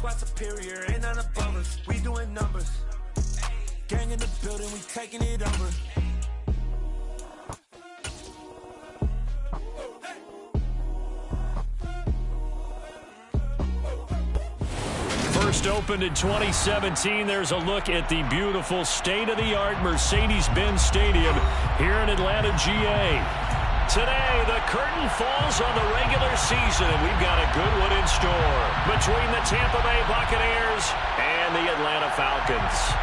squad superior, ain't none above us. We doing numbers. Gang in the building, we taking it over. First opened in 2017. There's a look at the beautiful state-of-the-art Mercedes-Benz Stadium here in Atlanta, GA. Today, the curtain falls on the regular season, and we've got a good one in store between the Tampa Bay Buccaneers and the Atlanta Falcons.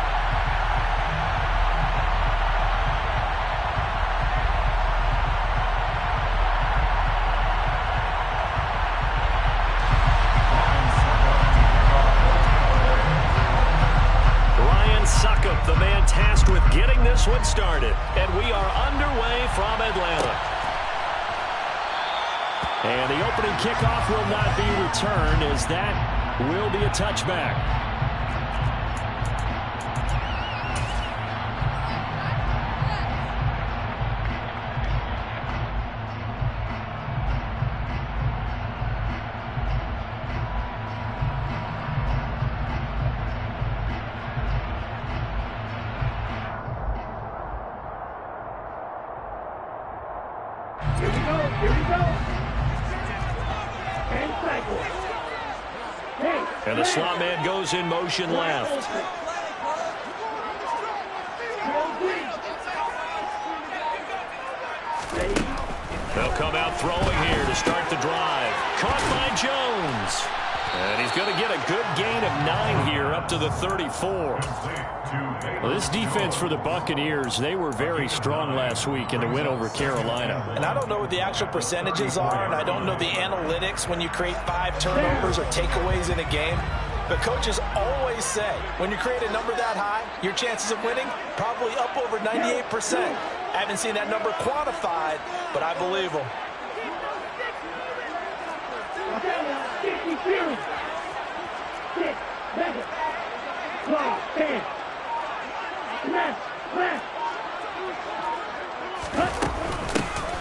The man tasked with getting this one started. And we are underway from Atlanta. And the opening kickoff will not be returned, as that will be a touchback. And the slot man goes in motion left. They'll come out throwing here to start the drive. Caught by Jones. And he's going to get a good gain of 9 here up to the 34. Well, this defense for the Buccaneers, they were very strong last week in the win over Carolina. And I don't know what the actual percentages are, and I don't know the analytics when you create 5 turnovers or takeaways in a game. But coaches always say, when you create a number that high, your chances of winning probably up over 98%. I haven't seen that number quantified, but I believe them.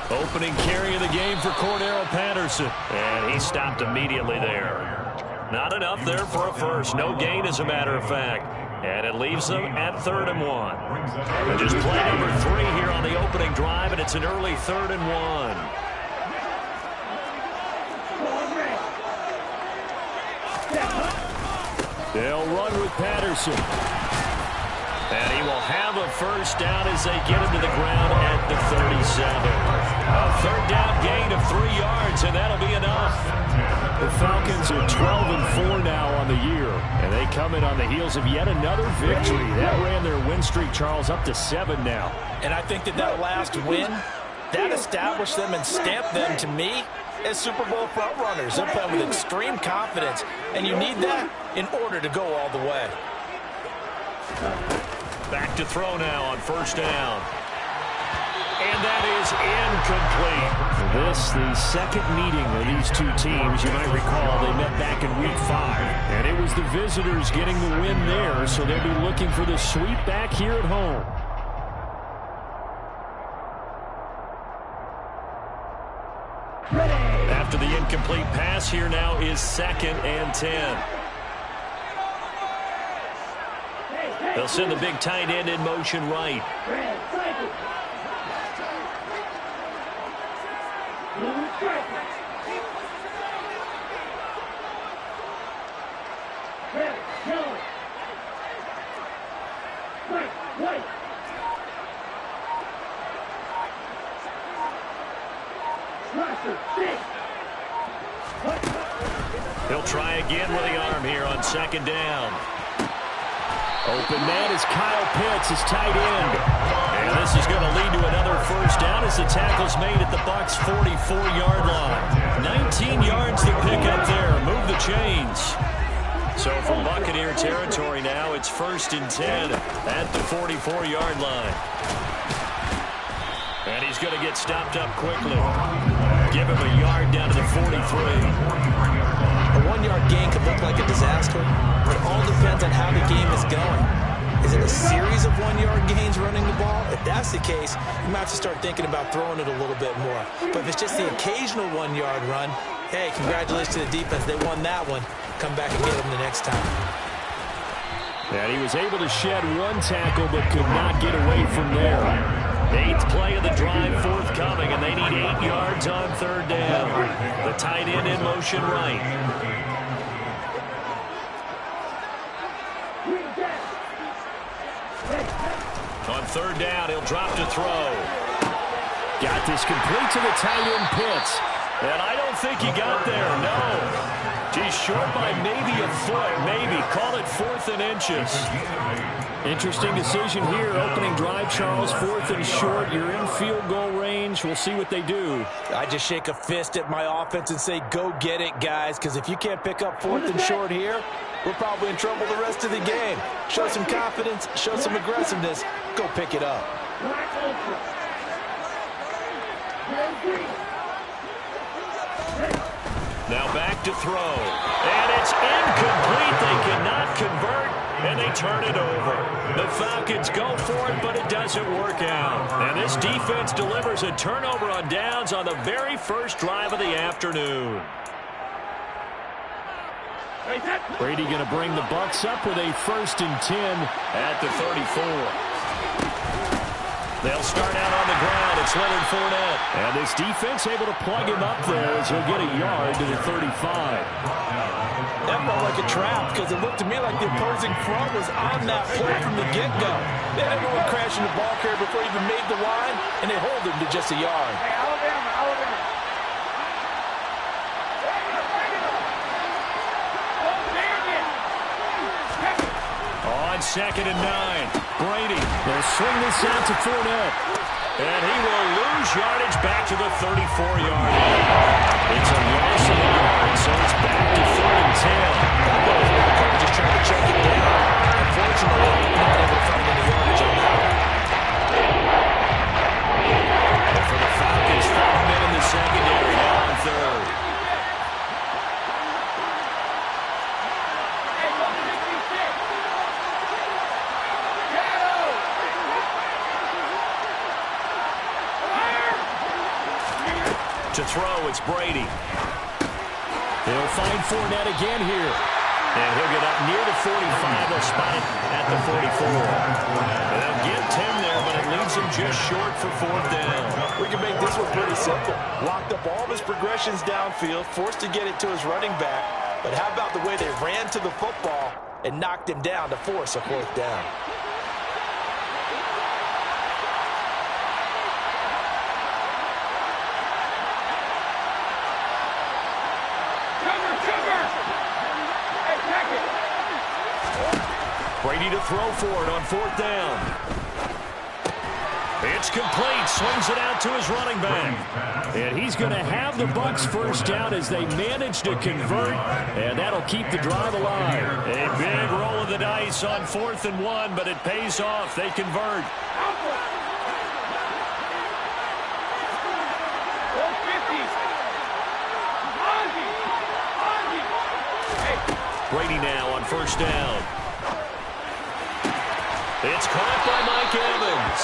Opening carry of the game for Cordero Patterson. And he stopped immediately there. Not enough there for a first. No gain, as a matter of fact. And it leaves them at 3rd and 1. And just play number 3 here on the opening drive, and it's an early 3rd and 1. They'll run with Patterson. And he will have a first down as they get him to the ground at the 37. A 3rd down gain of 3 yards, and that'll be enough. The Falcons are 12-4 now on the year, and they come in on the heels of yet another victory. That ran their win streak, Charles, up to 7 now. And I think that last win, that established them and stamped them, to me, as Super Bowl frontrunners. They're playing with extreme confidence, and you need that in order to go all the way. Back to throw now on 1st down. And that is incomplete. This, the second meeting of these two teams. You might recall they met back in Week 5. And it was the visitors getting the win there, so they'll be looking for the sweep back here at home. After the incomplete pass, here now is 2nd and 10. They'll send the big tight end in motion right. He'll try again with the arm here on 2nd down. Open man is Kyle Pitts, his tight end. And this is going to lead to another first down as the tackle's made at the Bucs' 44-yard line. 19 yards to pick up there. Move the chains. So from Buccaneer territory now, it's 1st and 10 at the 44-yard line. And he's going to get stopped up quickly. Give him a yard down to the 43. A 1-yard gain could look like a disaster, but it all depends on how the game is going. Is it a series of 1-yard gains running the ball? If that's the case, you might have to start thinking about throwing it a little bit more. But if it's just the occasional 1-yard run, hey, congratulations to the defense. They won that one. come back and get him the next time. And he was able to shed one tackle but could not get away from there. 8th play of the drive forthcoming, and they need 8 yards on 3rd down. The tight end in motion right. On 3rd down, he'll drop to throw. Got this complete to the tight end Pitts. And I don't think he got there, no. He's short by maybe a foot, maybe. Call it 4th and inches. Interesting decision here. Opening drive, Charles. 4th and short. You're in field goal range. We'll see what they do. I just shake a fist at my offense and say, go get it, guys, because if you can't pick up 4th and short here, we're probably in trouble the rest of the game. Show some confidence, show some aggressiveness, go pick it up. Now back to throw. And it's incomplete. They cannot convert, and they turn it over. The Falcons go for it, but it doesn't work out. And this defense delivers a turnover on downs on the very first drive of the afternoon. Brady going to bring the Bucs up with a 1st and 10 at the 34. They'll start out on the ground. It's Leonard Fournette. And this defense able to plug him up there as he'll get a yard to the 35. That felt like a trap because it looked to me like the opposing front was on that play from the get-go. They had everyone crashing the ball carrier before he even made the line, and they hold him to just a yard. On 2nd and 9, Brady will swing this out to Fournette. And he will lose yardage back to the 34-yard line. It's a loss of a yard, so it's back to 3rd and 10. That was the coach just trying to check it down. Unfortunately, not able to find any yardage on that. And for the Falcons, 5 men in the secondary now on 3rd. To throw, it's Brady. He'll find Fournette again here. And he'll get up near the 45. They'll spot it at the 44. They'll get 10 there, but it leaves him just short for 4th down. We can make this one pretty simple. Locked up all of his progressions downfield, forced to get it to his running back. But how about the way they ran to the football and knocked him down to force a 4th down? Brady to throw for it on 4th down. It's complete. Swings it out to his running back. And he's going to have the Bucs 1st down as they manage to convert. And that'll keep the drive alive. A big roll of the dice on 4th and 1, but it pays off. They convert. Brady now on 1st down. It's caught by Mike Evans.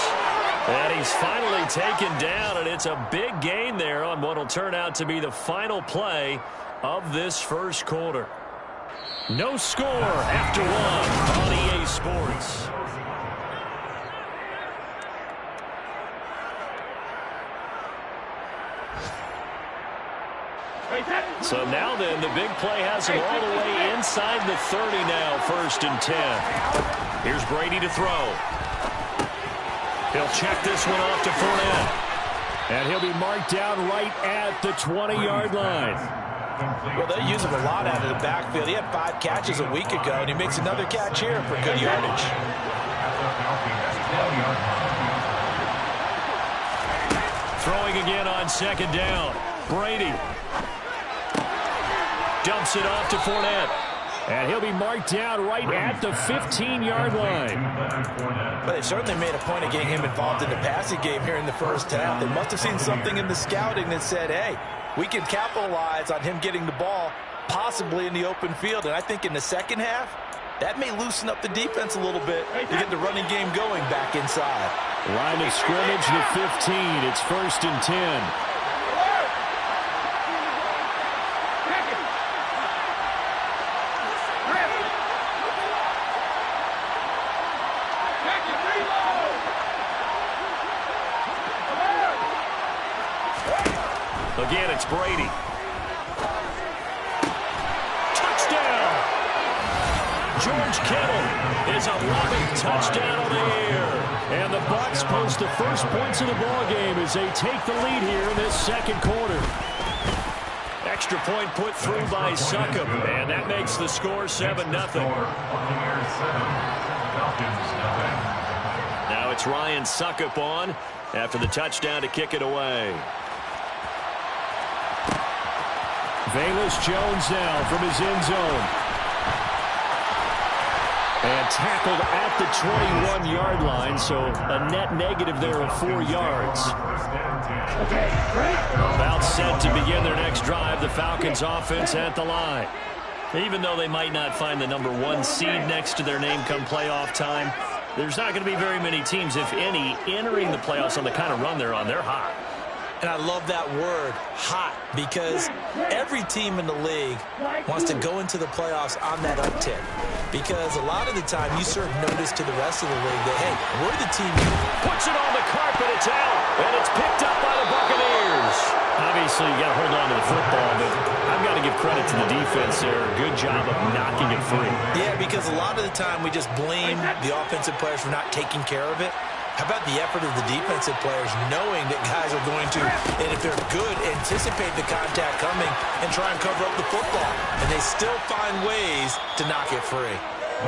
And he's finally taken down, and it's a big gain there on what will turn out to be the final play of this 1st quarter. No score after 1 on EA Sports. So now then, the big play has him all the way inside the 30 now, 1st and 10. Here's Brady to throw. He'll check this one off to Fournette. And he'll be marked down right at the 20-yard line. Well, they use him a lot out of the backfield. He had 5 catches a week ago, and he makes another catch here for good yardage. Throwing again on 2nd down. Brady dumps it off to Fournette. And he'll be marked down right at the 15-yard line. But they certainly made a point of getting him involved in the passing game here in the 1st half. They must have seen something in the scouting that said, hey, we can capitalize on him getting the ball possibly in the open field. And I think in the 2nd half, that may loosen up the defense a little bit to get the running game going back inside. Line of scrimmage, the 15. It's 1st and 10. Again, it's Brady. Touchdown! George Kittle is 11th touchdown on the year. And the Bucs post the first points of the ballgame as they take the lead here in this second quarter. Extra point put through by Succop, and that makes the score 7-0. Now it's Ryan Succop on after the touchdown to kick it away. Velus Jones now from his end zone. And tackled at the 21-yard line, so a net negative there of 4 yards. About set to begin their next drive, the Falcons offense at the line. Even though they might not find the number 1 seed next to their name come playoff time, there's not going to be very many teams, if any, entering the playoffs on the kind of run they're on. They're hot. And I love that word, hot, because every team in the league wants to go into the playoffs on that uptick. Because a lot of the time you serve notice to the rest of the league that, hey, we're the team. Puts it on the carpet, it's out, and it's picked up by the Buccaneers. Obviously, you got to hold on to the football, but I've got to give credit to the defense there. Good job of knocking it free. Yeah, because a lot of the time we just blame the offensive players for not taking care of it. How about the effort of the defensive players knowing that guys are going to, and if they're good, anticipate the contact coming and try and cover up the football. And they still find ways to knock it free.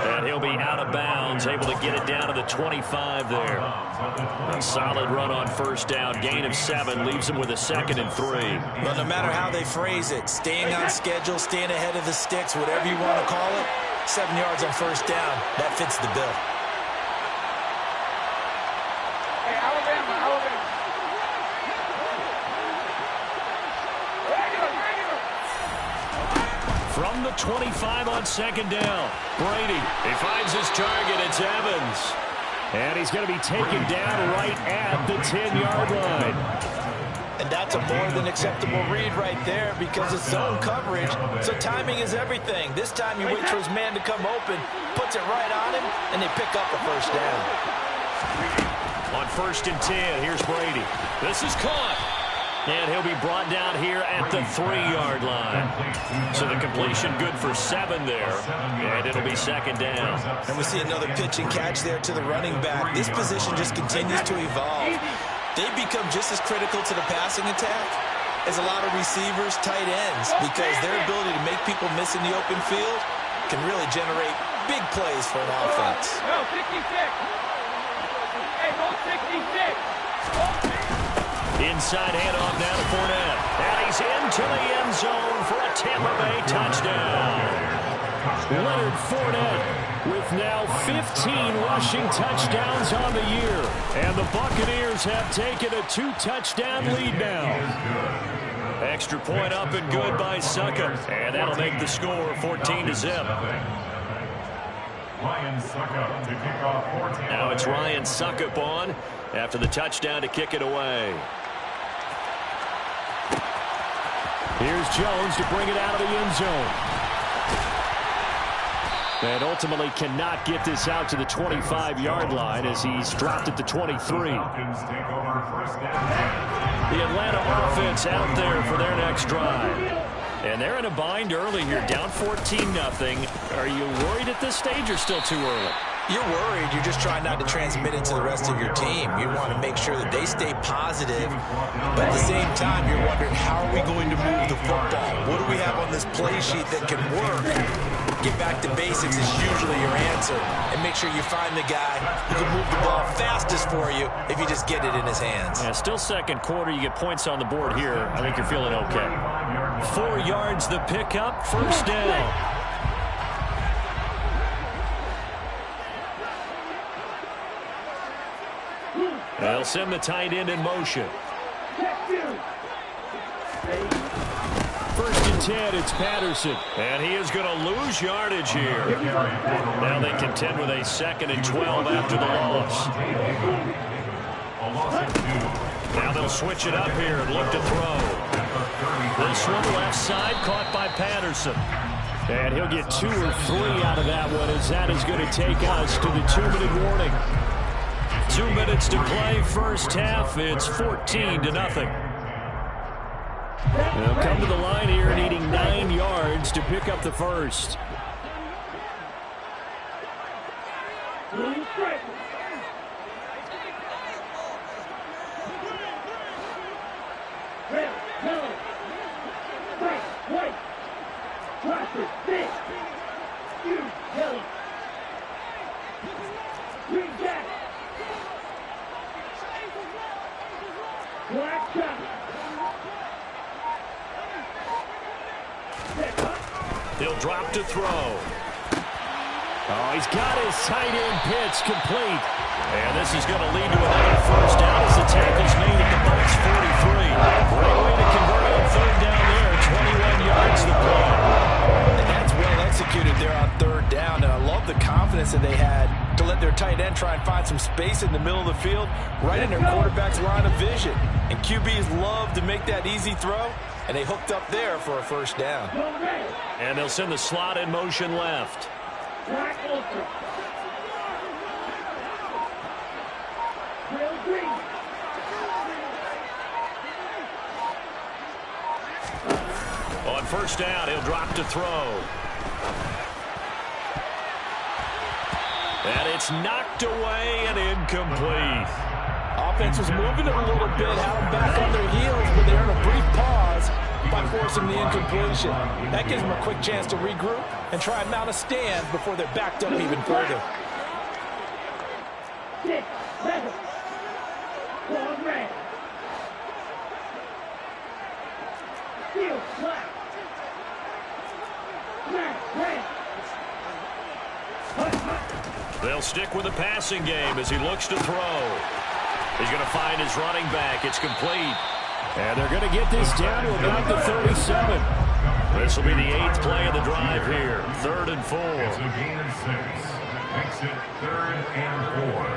And he'll be out of bounds, able to get it down to the 25 there. A solid run on first down. Gain of 7 leaves him with a 2nd and 3. Well, no matter how they phrase it, staying on schedule, staying ahead of the sticks, whatever you want to call it, 7 yards on first down, that fits the bill. From the 25 on 2nd down. Brady, he finds his target. It's Evans. And he's going to be taken down right at the 10-yard line. And that's a more than acceptable read right there because it's zone coverage, so timing is everything. This time he waits for his man to come open, puts it right on him, and they pick up a first down. On 1st and 10, here's Brady. This is caught. And he'll be brought down here at the 3-yard line. So the completion good for 7 there. And it'll be 2nd down. And we see another pitch and catch there to the running back. This position just continues to evolve. They become just as critical to the passing attack as a lot of receivers, tight ends, because their ability to make people miss in the open field can really generate big plays for an offense. No, 66. Hey, go 66. Inside handoff now to Fournette. And he's into the end zone for a Tampa Bay touchdown. Leonard Fournette with now 15 rushing touchdowns on the year. And the Buccaneers have taken a 2-touchdown lead now. Extra point up and good by Succop. And that'll make the score 14-0. Now it's Ryan Succop on after the touchdown to kick it away. Here's Jones to bring it out of the end zone. And ultimately cannot get this out to the 25-yard line as he's dropped at the 23. The Atlanta offense out there for their next drive. And they're in a bind early here, down 14-0. Are you worried at this stage or still too early? You're worried. You're just trying not to transmit it to the rest of your team. You want to make sure that they stay positive. But at the same time, you're wondering, how are we going to move the football? What do we have on this play sheet that can work? Get back to basics is usually your answer. And make sure you find the guy who can move the ball fastest for you if you just get it in his hands. Yeah, still second quarter. You get points on the board here. I think you're feeling okay. 4 yards the pickup. First down. They'll send the tight end in motion. 1st and 10, it's Patterson. And he is going to lose yardage here. Now they contend with a 2nd and 12 after the loss. Now they'll switch it up here and look to throw. This one left side caught by Patterson. And he'll get 2 or 3 out of that one as that is going to take us to the 2-minute warning. 2 minutes to play first half. It's 14-0. They'll come to the line here needing 9 yards to pick up the first. He'll drop to throw. Oh, he's got his tight end Pitts complete. And this is going to lead to another first down as the tackle's made at the Bucs 43. Great way to convert on third down there. 21 yards to play. And that's well executed there on third down. And I love the confidence that they had to let their tight end try and find some space in the middle of the field, right in their quarterback's line of vision. And QBs love to make that easy throw, and they hooked up there for a first down. And they'll send the slot in motion left. On first down, he'll drop to throw. And it's knocked away and incomplete. Offense was moving it a little bit, had them back on their heels, but they earned a brief pause by forcing the incompletion. That gives them a quick chance to regroup and try and mount a stand before they're backed up even further. They'll stick with the passing game as he looks to throw. He's going to find his running back. It's complete. And they're going to get this down to about the 37. This will be the 8th play of the drive here. 3rd and 4. It's a gain of 6. Exit 3rd and 4.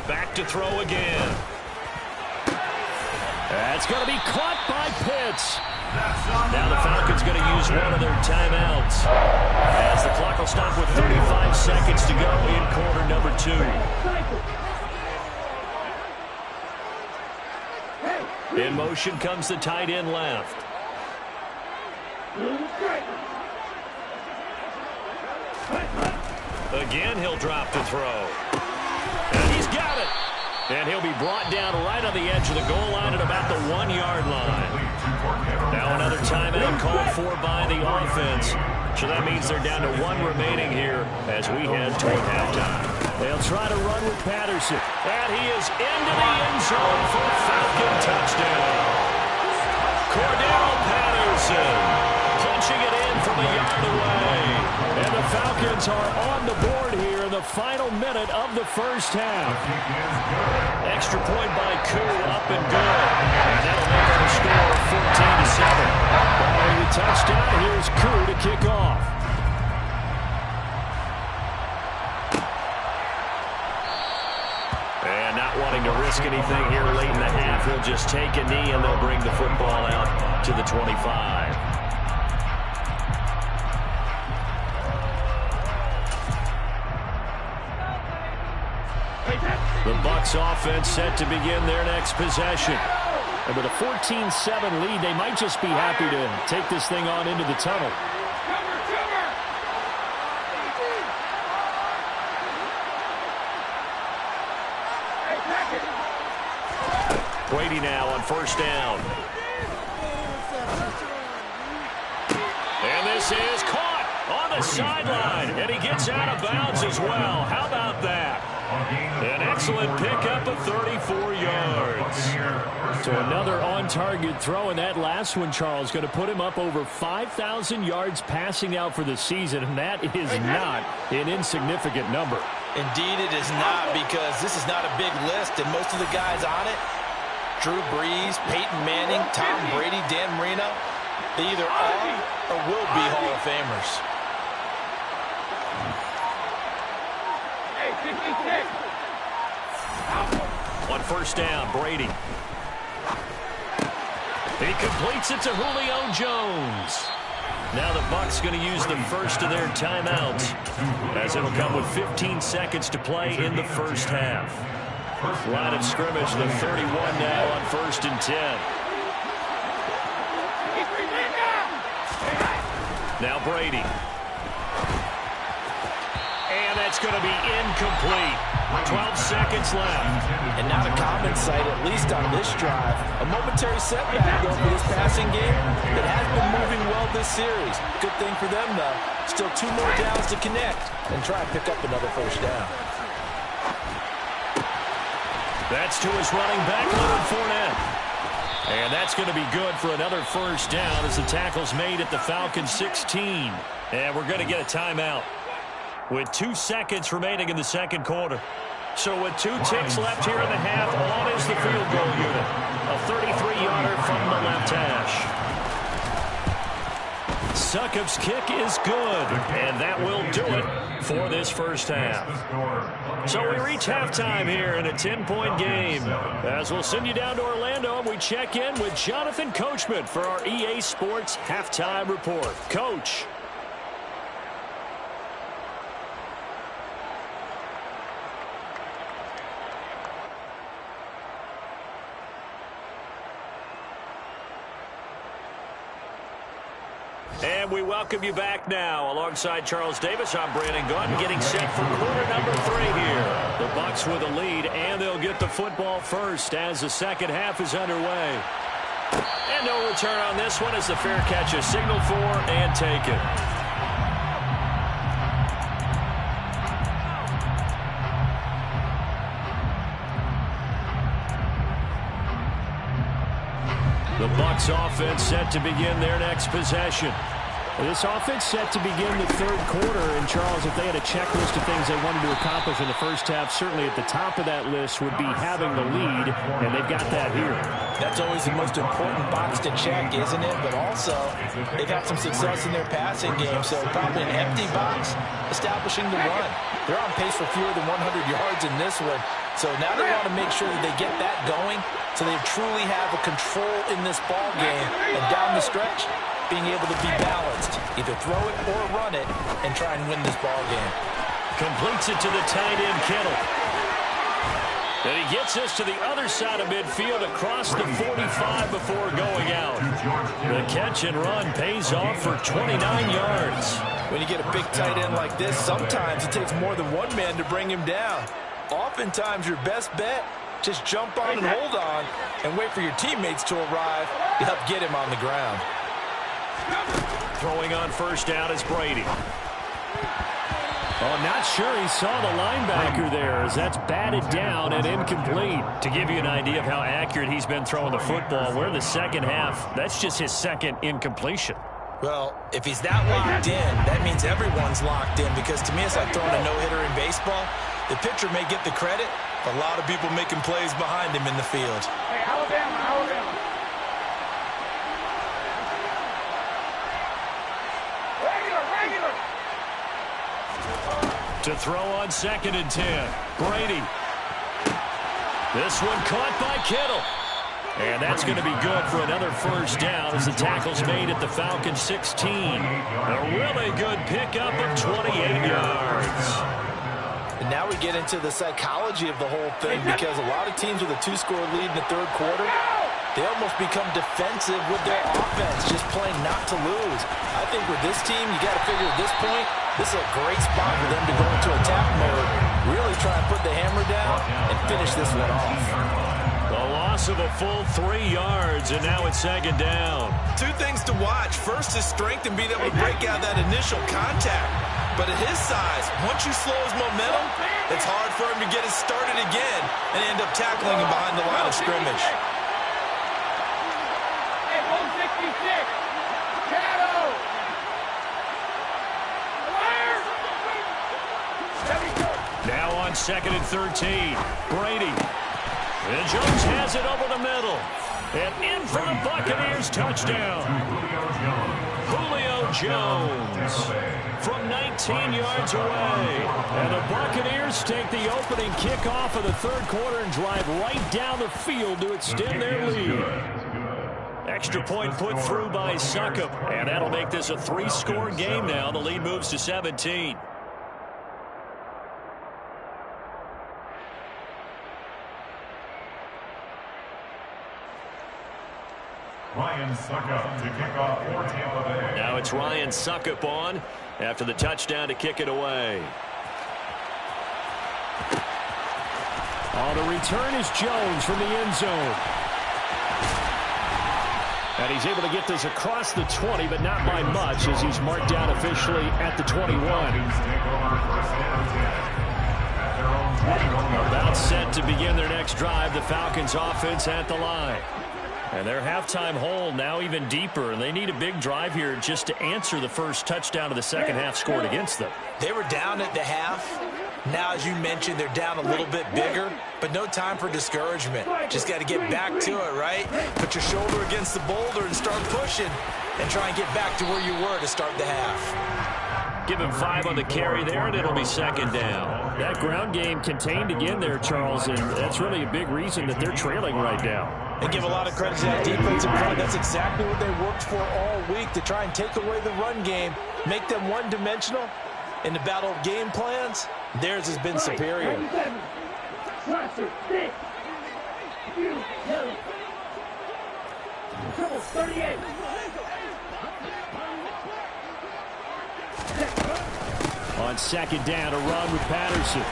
Back to throw again. That's going to be caught by Pitts. Now the Falcons going to use one of their timeouts as the clock will stop with 35 seconds to go in quarter number 2. In motion comes the tight end left. Again, he'll drop to throw. And he's got it. And he'll be brought down right on the edge of the goal line at about the 1-yard line. Now another timeout called for by the offense. So that means they're down to 1 remaining here as we head toward halftime. They'll try to run with Patterson. And he is into the end zone for a Falcon touchdown. Cordell Patterson punching it in from a yard away. And the Falcons are on the board here in the final minute of the first half. Extra point by Koo, up and good. And that'll make the score 14-7. Following the touchdown, here's Koo to kick off. And not wanting to risk anything here late in the half, he'll just take a knee and they'll bring the football out to the 25. The Bucs offense set to begin their next possession. And with a 14-7 lead, they might just be happy to take this thing on into the tunnel. Brady now on first down. And this is caught on the sideline. And he gets out of bounds as well. How about that? An excellent pickup of 34 yards. So another on-target throw, and that last one, Charles, going to put him up over 5,000 yards passing out for the season, and that is not an insignificant number. Indeed it is not, because this is not a big list, and most of the guys on it, Drew Brees, Peyton Manning, Tom Brady, Dan Marino, they either are or will be Hall of Famers. On first down, Brady. He completes it to Julio Jones. Now the Bucs going to use the first of their timeouts, as it'll come with 15 seconds to play in the first half. Line of scrimmage, the 31 now on 1st and 10. Now Brady. And that's going to be incomplete. 12 seconds left. And not a common sight, at least on this drive. A momentary setback, though, for this passing game that has been moving well this series. Good thing for them, though. Still 2 more downs to connect and try and pick up another first down. That's to his running back, Leonard Fournette. And that's going to be good for another first down as the tackle's made at the Falcons' 16. And we're going to get a timeout with 2 seconds remaining in the second quarter. So with 2 ticks left here in the half, on is the field goal unit. A 33-yarder from the left hash. Succop's kick is good, and that will do it for this first half. So we reach halftime here in a 10-point game. As we'll send you down to Orlando, and we check in with Jonathan Coachman for our EA Sports Halftime Report. Coach. And we welcome you back now. Alongside Charles Davis, I'm Brandon Gaunt, getting set for quarter number 3 here. The Bucs with a lead, and they'll get the football first as the second half is underway. And no return on this one as the fair catch is signaled for and taken. The Bucs offense set to begin their next possession. This offense set to begin the third quarter. And, Charles, if they had a checklist of things they wanted to accomplish in the first half, certainly at the top of that list would be having the lead, and they've got that here. That's always the most important box to check, isn't it? But also, they've had some success in their passing game, so probably an empty box establishing the run. They're on pace for fewer than 100 yards in this one. So now they want to make sure that they get that going so they truly have a control in this ball game. And down the stretch, being able to be balanced, either throw it or run it, and try and win this ball game. Completes it to the tight end, Kittle. And he gets us to the other side of midfield across the 45 before going out. The catch and run pays off for 29 yards. When you get a big tight end like this, sometimes it takes more than one man to bring him down. Oftentimes, your best bet, just jump on and hold on and wait for your teammates to arrive to help get him on the ground. Throwing on first down is Brady. Oh, not sure he saw the linebacker there as that's batted down and incomplete. To give you an idea of how accurate he's been throwing the football, we're in the second half. That's just his second incompletion. Well, if he's that locked in, that means everyone's locked in, because to me it's like throwing a no-hitter in baseball. The pitcher may get the credit, but a lot of people making plays behind him in the field. Hey, Alabama, Alabama. Regular. To throw on 2nd and 10. Brady. This one caught by Kittle. And that's going to be good for another first down as the tackle's made at the Falcons' 16. A really good pickup of 28 yards. And now we get into the psychology of the whole thing, because a lot of teams with a 2-score lead in the third quarter, they almost become defensive with their offense, just playing not to lose. I think with this team, you got to figure at this point, this is a great spot for them to go into attack mode, really try and put the hammer down and finish this one off. The loss of a full 3 yards, and now it's 2nd down. 2 things to watch. First is strength and being able to break out that initial contact. But at his size, once you slow his momentum, it's hard for him to get it started again and end up tackling him behind the line of scrimmage. Hey, 166. Shadow. Now on 2nd and 13. Brady. And Jones has it over the middle. And in for the Buccaneers, touchdown. Julio Jones from 19 yards away. And the Buccaneers take the opening kickoff of the third quarter and drive right down the field to extend their lead. Extra point put through by Suckup. And that'll make this a 3-score game now. The lead moves to 17. Ryan Suckup to kick off for Tampa Bay. Now it's Ryan Suckup on after the touchdown to kick it away. The return is Jones from the end zone. And he's able to get this across the 20, but not by much, as he's marked down officially at the 21. About set to begin their next drive. The Falcons offense at the line. And their halftime hole now even deeper, and they need a big drive here just to answer the first touchdown of the second half scored against them. They were down at the half. Now, as you mentioned, they're down a little bit bigger, but no time for discouragement. Just got to get back to it, right? Put your shoulder against the boulder and start pushing and try and get back to where you were to start the half. Give him 5 on the carry there, and it'll be second down. That ground game contained again there, Charles, and that's really a big reason that they're trailing right now. And give a lot of credit to that defensive front. That's exactly what they worked for all week, to try and take away the run game, make them one-dimensional. In the battle of game plans, theirs has been superior. On second down, a run with Patterson.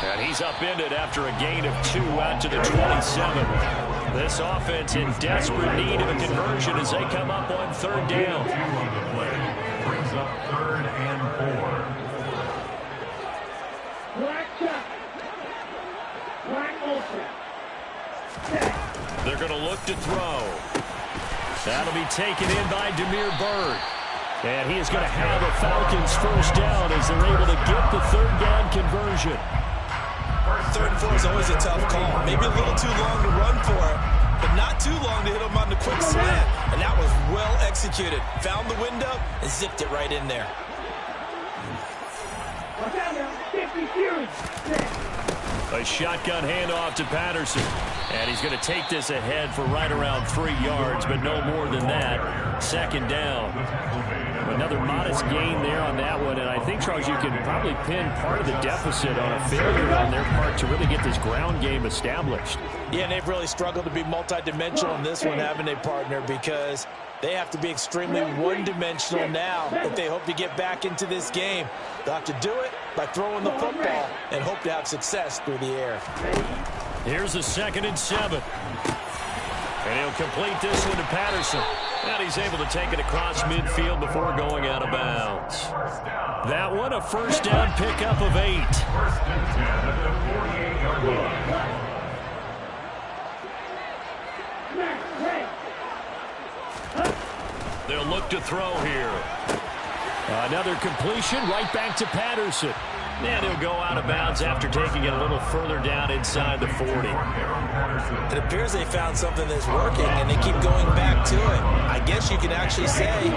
And he's upended after a gain of 2 out to the 27. This offense in desperate need of a conversion as they come up on third down. Brings up 3rd and 4. They're going to look to throw. That'll be taken in by Demir Bird. And he is going to have a Falcons first down as they're able to get the third down conversion. 3rd and 4 is always a tough call. Maybe a little too long to run for it, but not too long to hit him on the quick slant. And that was well executed. Found the window and zipped it right in there. A shotgun handoff to Patterson. And he's going to take this ahead for right around 3 yards, but no more than that. Second down. Another modest gain there on that one, and I think, Charles, you can probably pin part of the deficit on a failure on their part to really get this ground game established. Yeah, and they've really struggled to be multidimensional in this one, haven't they, partner, because they have to be extremely one-dimensional now if they hope to get back into this game. They'll have to do it by throwing the football and hope to have success through the air. Here's a 2nd and 7. And he'll complete this one to Patterson. And he's able to take it across midfield before going out of bounds. That one, a first down pickup of 8. 1st and 10 at the 48-yard line. They'll look to throw here. Another completion right back to Patterson. And he'll go out of bounds after taking it a little further down inside the 40. It appears they found something that's working, and they keep going back to it. I guess you can actually say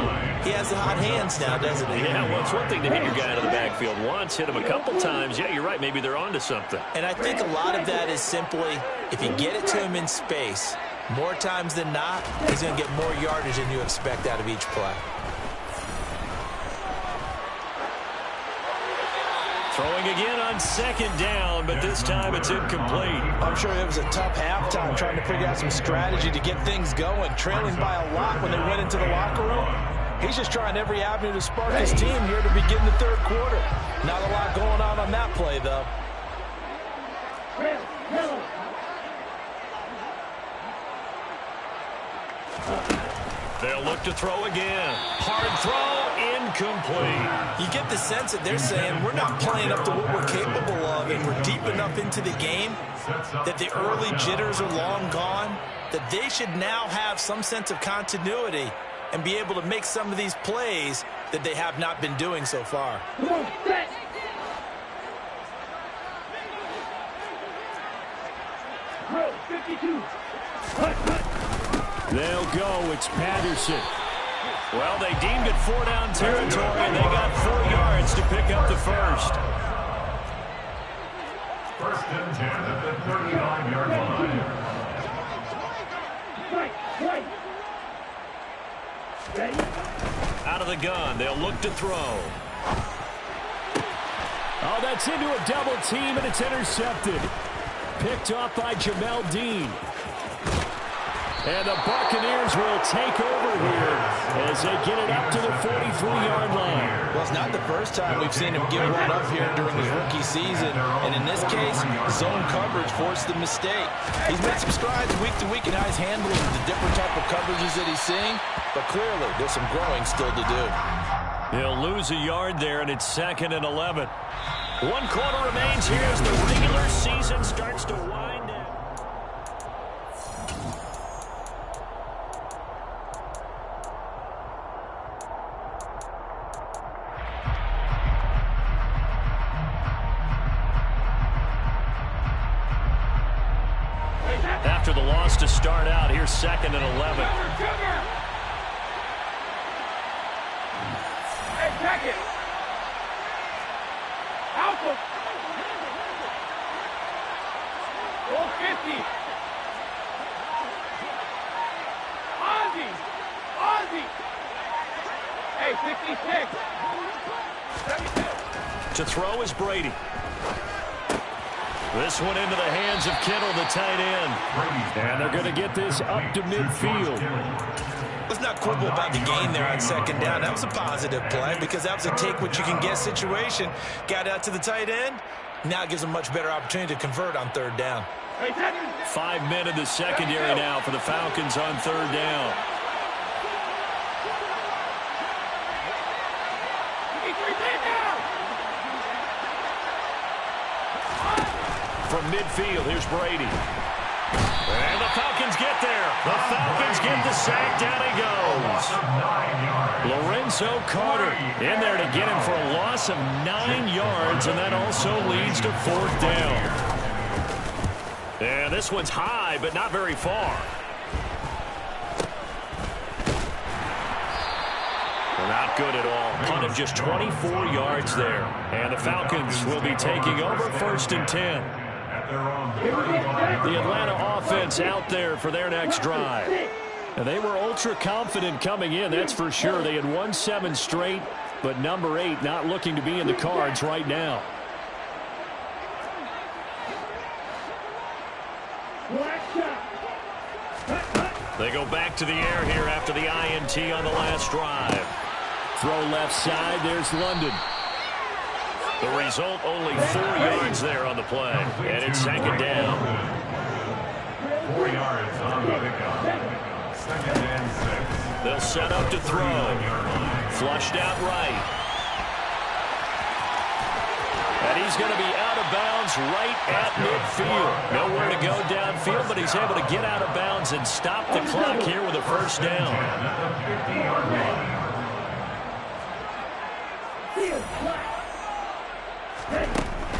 he has the hot hands now, doesn't he? Yeah, well, it's one thing to hit your guy out of the backfield once, hit him a couple times. Yeah, you're right. Maybe they're onto something. And I think a lot of that is simply if you get it to him in space, more times than not, he's going to get more yardage than you expect out of each play. Throwing again on second down, but this time it's incomplete. I'm sure it was a tough halftime trying to figure out some strategy to get things going, trailing by a lot when they went into the locker room. He's just trying every avenue to spark his team here to begin the 3rd quarter. Not a lot going on that play, though. They'll look to throw again. Hard throw, incomplete. You get the sense that they're saying we're not playing up to what we're capable of, and we're deep enough into the game that the early jitters are long gone, that they should now have some sense of continuity and be able to make some of these plays that they have not been doing so far. They'll go. It's Patterson. Well, they deemed it 4 down territory, and they got 4 yards to pick up the first. 1st and 10 at the 39-yard line. Out of the gun, they'll look to throw. Oh, that's into a double team, and it's intercepted. Picked off by Jamel Dean. And the Buccaneers will take over here as they get it up to the 43-yard line. Well, it's not the first time we've seen him give one up here during his rookie season. And in this case, zone coverage forced the mistake. He's made some strides week to week in how he's handling the different type of coverages that he's seeing. But clearly, there's some growing still to do. He'll lose a yard there, and it's 2nd and 11. 1 quarter remains here as the regular season starts to wind down. After the loss to start out, here's 2nd and 11. Hey, check it. Alpha. Roll 50. Ozzy. Hey, 66. 72. To throw is Brady. This one into the hands of Kittle, the tight end. And they're going to get this up to midfield. Let's not quibble about the gain there on 2nd down. That was a positive play because that was a take-what-you-can-get situation. Got out to the tight end. Now it gives them much better opportunity to convert on 3rd down. 5 men in the secondary now for the Falcons on 3rd down. From midfield, here's Brady. And the Falcons get there. The Falcons get the sack. Down he goes. Lorenzo Carter in there to get him for a loss of 9 yards, and that also leads to 4th down. And this one's high, but not very far. Not good at all. Punt of just 24 yards there. And the Falcons will be taking over 1st and 10. The Atlanta offense out there for their next drive. And they were ultra confident coming in, that's for sure. They had won 7 straight, but number 8 not looking to be in the cards right now. They go back to the air here after the INT on the last drive. Throw left side, there's London. The result, only 4 yards there on the play. And it's 2nd down. 4 yards on the pickup. 2nd and 6. They'll set up to throw. Flushed out right. And he's going to be out of bounds right at midfield. Nowhere to go downfield, but he's able to get out of bounds and stop the clock here with a 1st down.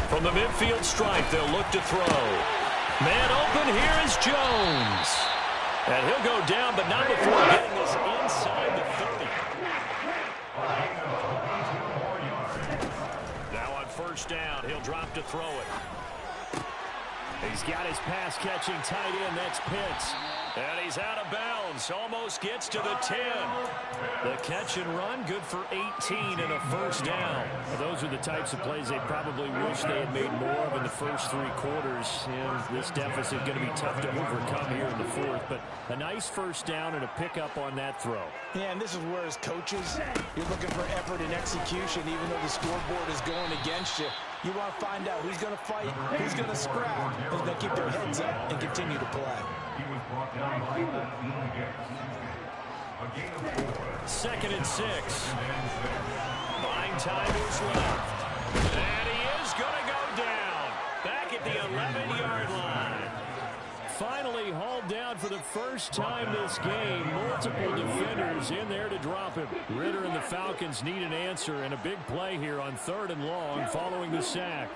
From the midfield stripe, they'll look to throw. Man open, here is Jones. And he'll go down, but not before getting this inside the 30. Now on 1st down, he'll drop to throw it. He's got his pass-catching tight end, that's Pitts. And he's out of bounds, almost gets to the 10. The catch and run, good for 18 and a 1st down. Well, those are the types of plays they probably wish they had made more of in the first 3 quarters. And this deficit going to be tough to overcome here in the 4th. But a nice 1st down and a pickup on that throw. Yeah, and this is where as coaches, you're looking for effort and execution, even though the scoreboard is going against you. You want to find out who's going to fight, who's going to scrap, who's going to keep their heads up and continue to play. He was brought down by 14 hits. A gain of 4. 2nd and 6. 9 timers left. And he is going to go down. Back at the 11-yard line. Finally hauled down for the first time this game. Multiple defenders in there to drop him. Ritter and the Falcons need an answer, and a big play here on 3rd and long following the sack.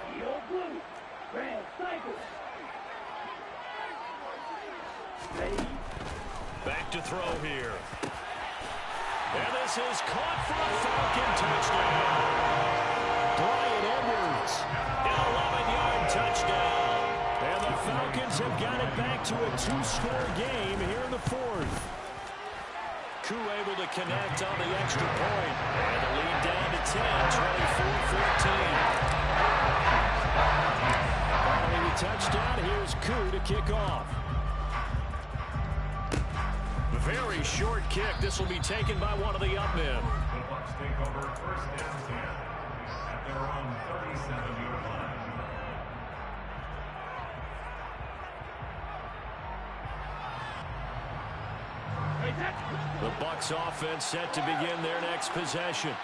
Back to throw here. And this is caught for a Falcon touchdown. Brian Edwards. An 11-yard touchdown. And the Falcons have got it back to a 2-score game here in the 4th. Koo able to connect on the extra point. And the lead down to 10, 24-14. Following the touchdown, here's Koo to kick off. Very short kick. This will be taken by one of the up men. The Bucs take over first down 10 at their own 37-yard line. The Bucs offense set to begin their next possession.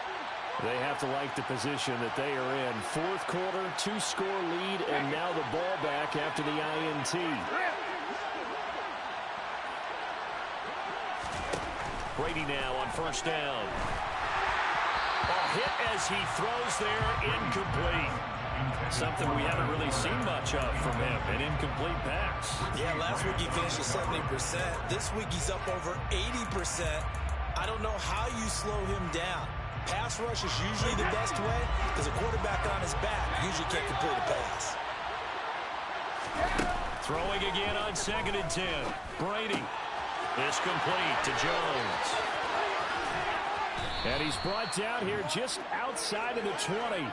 They have to like the position that they are in. Fourth quarter, 2-score lead, and now the ball back after the INT. Brady now on first down. A hit as he throws there, incomplete. Something we haven't really seen much of from him, an incomplete pass. Yeah, last week he finished at 70%. This week he's up over 80%. I don't know how you slow him down. Pass rush is usually the best way because a quarterback on his back usually can't complete a pass. Throwing again on 2nd and 10. Brady is complete to Jones. And he's brought down here just outside of the 20.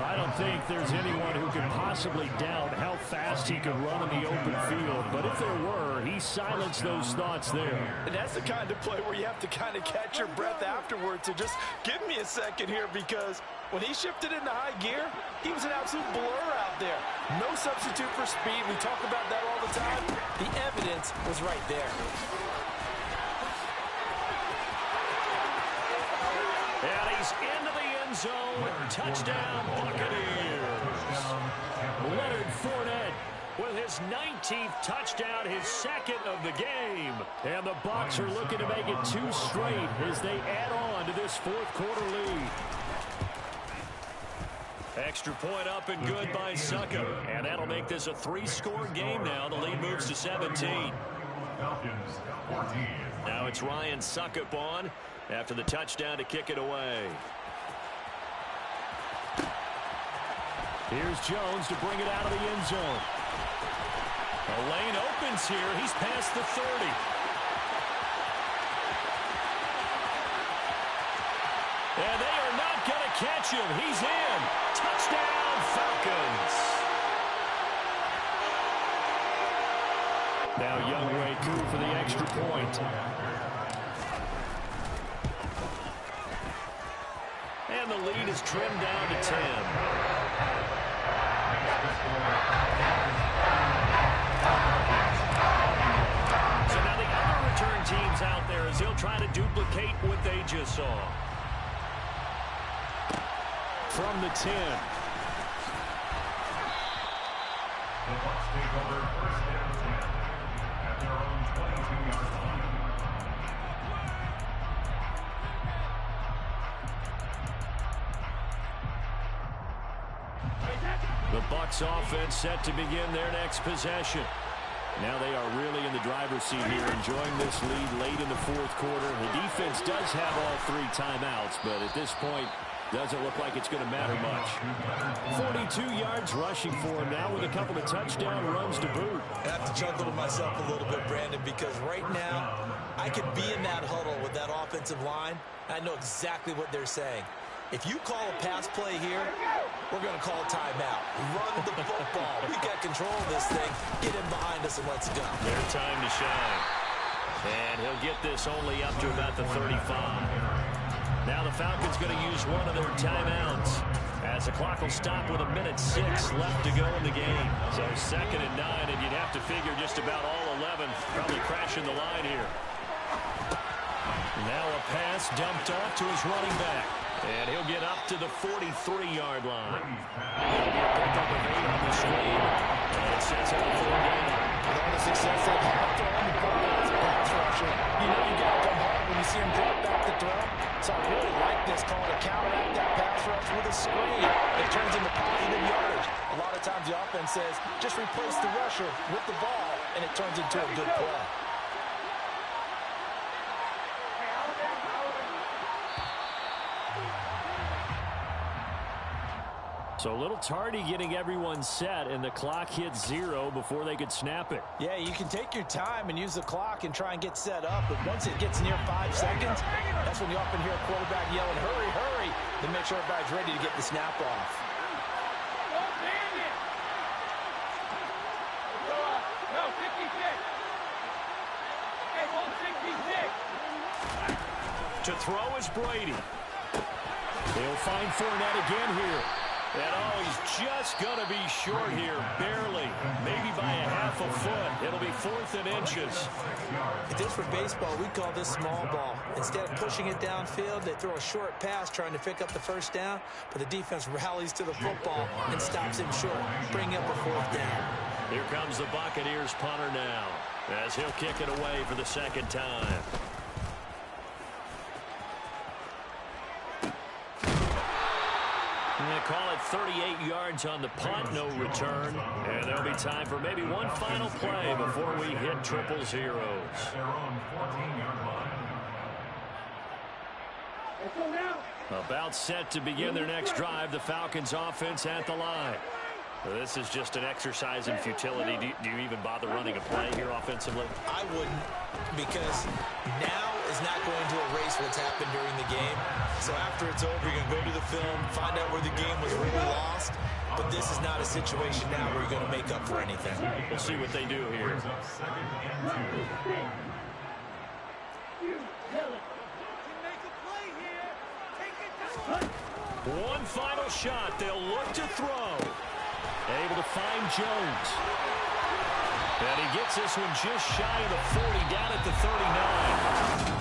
I don't think there's anyone who can possibly doubt how fast he could run in the open field. But if there were, he silenced those thoughts there. And that's the kind of play where you have to kind of catch your breath afterwards to just give me a second here, because when he shifted into high gear, he was an absolute blur out there. No substitute for speed. We talk about that all the time. The evidence was right there. And he's into the end zone. Touchdown, Buccaneers. Leonard Fournette With his 19th touchdown, his second of the game. And the Bucs are looking to make it 2 straight as they add on to this fourth quarter lead. Extra point up and good by Suckup. And that'll make this a 3-score game now. The lead moves to 17. Now it's Ryan Suckup on after the touchdown to kick it away. Here's Jones to bring it out of the end zone. A lane opens here. He's past the 30. And they are not going to catch him. He's in. Touchdown, Falcons. Now Younghoe Koo for the extra point. And the lead is trimmed down to 10. So now the other return teams out there as they'll try to duplicate what they just saw. From the 10. The Bucs take over first down 10 at their own 22-yard line. The Bucs offense set to begin their next possession. Now they are really in the driver's seat here, enjoying this lead late in the fourth quarter. The defense does have all 3 timeouts, but at this point, doesn't look like it's going to matter much. 42 yards rushing for him now with a couple of touchdown runs to boot. I have to chuckle to myself a little bit, Brandon, because right now I could be in that huddle with that offensive line. I know exactly what they're saying. If you call a pass play here, we're going to call a timeout. Run the football. We got control of this thing. Get him behind us and let's go. Their time to shine. And he'll get this only up to about the 35. Now the Falcons going to use one of their timeouts as the clock will stop with 1:06 left to go in the game. So 2nd and 9, and you'd have to figure just about all 11 probably crashing the line here. Now a pass dumped off to his running back. And he'll get up to the 43-yard line. He'll get picked up with 8 on the screen. And it sets up 4 down. With all the success they've had throwing the ball as a pass rusher, you know you got to come hard when you see him drop back to throw. So I really like this, calling a counteract that pass rush with a screen. It turns into positive yardage. A lot of times the offense says, just replace the rusher with the ball, and it turns into a good play. So a little tardy getting everyone set, and the clock hits 0 before they could snap it. Yeah, you can take your time and use the clock and try and get set up, but once it gets near 5 seconds, that's when you often hear a quarterback yelling, hurry, hurry, to make sure everybody's ready to get the snap off. No, 56. Hey, hold 66. To throw is Brady. They'll find Fournette again here. And he's just going to be short here, barely, maybe by a half a foot. It'll be 4th and inches. If this were baseball, we'd call this small ball. Instead of pushing it downfield, they throw a short pass trying to pick up the first down, but the defense rallies to the football and stops him short, bringing up a 4th down. Here comes the Buccaneers punter now, as he'll kick it away for the 2nd time. And they call it 38 yards on the punt, no return. And there'll be time for maybe one final play before we hit triple zeros. Their own 14-yard line. About set to begin their next drive, the Falcons offense at the line. Well, this is just an exercise in futility. Do you even bother running a play here offensively? I wouldn't, because now is not going to erase what's happened during the game. So after it's over, you're going to go to the film, find out where the game was really lost. But this is not a situation now where you're going to make up for anything. We'll see what they do here. One final shot. They'll look to throw. Able to find Jones. And he gets this one just shy of the 40, down at the 39.